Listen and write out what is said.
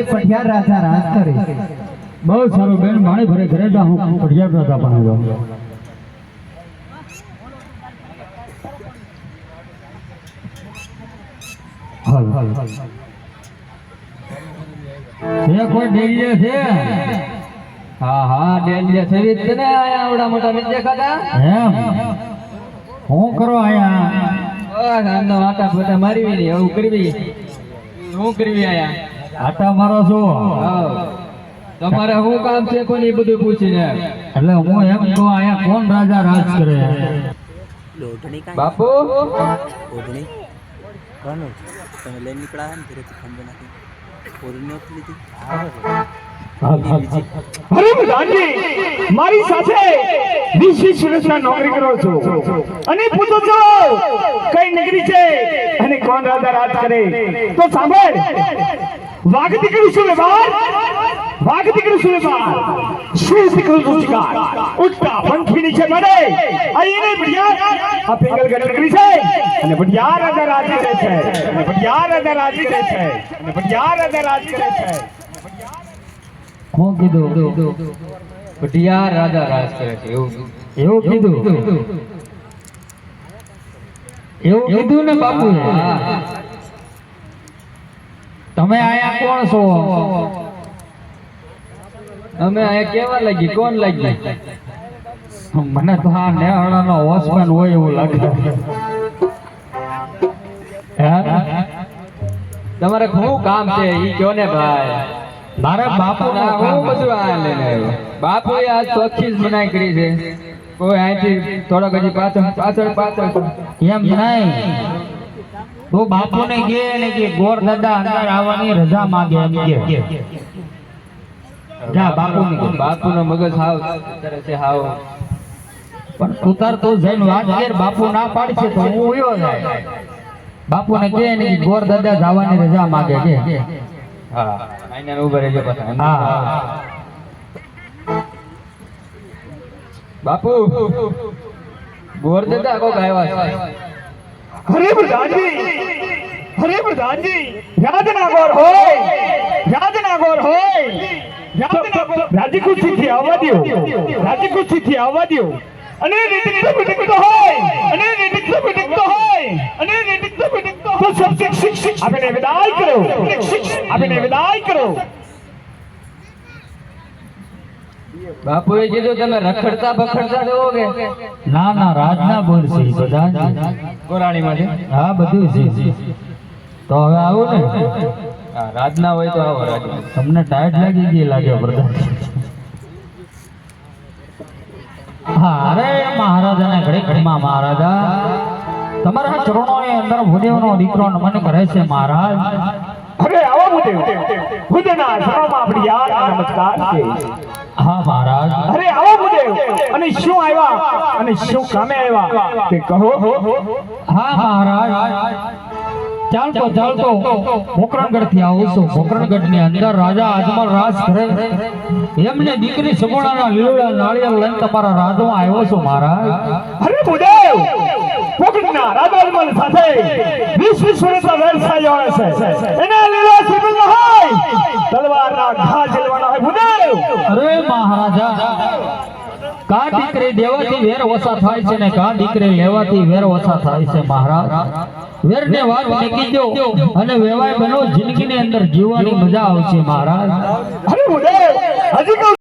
પઢિયાર રાજા રાજ કરે બહુ સારું બેન માણી ભરે ઘરે હું પઢિયાર રાજા પણ હાલ હાલ છે કોઈ ડેલિયા છે હા હા ડેલિયા છે રીત ને આયા આવડા મોટા મિત દેખાતા એમ હું કરો આયા બસ આમનો આટા ફોટા મારવી ને એવું કરવી હું કરવી આયા આટા મારો છો તમારે શું કામ છે કોની બધું પૂછીને એટલે હું એમ કહું આયા કોણ રાજા રાજ કરે બાપુ ઓઢણી કોનો તમે લઈને નીકળ્યા ને ઘરેથી ખંભે નાખી ઓઢણી નહોતી લીધી અરે પ્રધાનજી મારી સાથે 20 વર્ષના નોકરી કરો છો અને પૂછો છો કઈ નગરી છે અને કોણ રાજા રાજ કરે તો સાંભળ વાઘ દીકરી શું વ્યવહાર વાઘ દીકરી શું વ્યવહાર શું દીકરી શું શિકાર ઉઠતા પંખી નીચે પડે આઈને બઢિયા આ પેંગલ ગઢ નગરી છે અને બઢિયા રાજા રાજ કરે છે અને બઢિયા રાજા રાજ કરે છે અને બઢિયા રાજા રાજ કરે છે હું કીધું પઢિયાર રાજા રાજ કરે છે એવું કીધું ને બાપુ તમે આયા કોણ છો અમે આયા કેવા લાગી કોણ લાગી મને તો આ નેહડાનો વોચમેન હોય એવું લાગે તમારે શું કામ છે ઈ કયો ને ભાઈ મારે બાપુ હું બધું આ લઈને આવ્યો બાપુ આ ચોખ્ખી જ મનાઈ કરી છે કોઈ અહીંથી થોડોક હજી પાછળ એમ નહીં તો બાપુને કહે ને કે ગોર દાદા અંદર આવવાની રજા માંગે એમ કે જા બાપુનો મગજ હાવ કરે છે હાવ પણ તું તો જઈને વાત કર બાપુ ના પાડશે તો હું ઉયો જાય બાપુને કહે ને કે ગોર દાદા જવાની રજા માંગે કે હા આઈને ઉભા રહેજો પાછા હા બાપુ ગોર દાદા કોક આવ્યા છે અરે પ્રધાનજી યાદનાગોર હોય રાજી ખુશીથી આવવા દો અને રીતિક તો શિક્ષક આપણે વિદાય કરો બાપુએ કીધું તમે રખડતા બખડતા રહો કે ના ના રાજના બોલ છે ઈ બધા ગોરાણીમાં છે હા બધું છે તો હવે આવું ને હા રાજના હોય તો આવો રાજ તમને ટાઈટ લાગી ગઈ લાગે પ્રધાન હા અરે મહારાજાને ઘડી ઘડીમાં મહારાજા તમારા ચરણોની અંદર ભૂદેવનો દીકરો નમન કરે છે મહારાજ અરે આવો ભૂદેવ ભૂદેવના શરણોમાં આપણી યાદ અને નમસ્કાર છે હા મહારાજ અરે આવો ભૂદેવ અને શું આવ્યા અને શું કામે આવ્યા તે કહો હા મહારાજ ચાલતો પોકરણગઢ થી આવું છું પોકરણગઢ ની અંદર રાજા અજમલ રાજ કરે એમને દીકરી સગુણાના લીલોડા નાળિયેર લઈને તમારા રાજમાં આવ્યો છું મહારાજ અરે ભૂદેવ પોકરણના રાજા અજમલ સાથે 20 વર્ષના વ્યવસાય જોડે છે એના લીલા શ્રીમંત હોય તલવારના ઘા ઝીલવાના હોય ભૂદેવ અરે મહારાજા કા દીકરી દેવાથી વેર ઓછા થાય છે ને કા દીકરી લેવાથી વેર ઓછા થાય છે મહારાજ વેરને વાત મૂકી દો અને વેવાય બનો જિંદગીની અંદર જીવવાની મજા આવશે મહારાજ અરે ભૂદેવ હજી કહું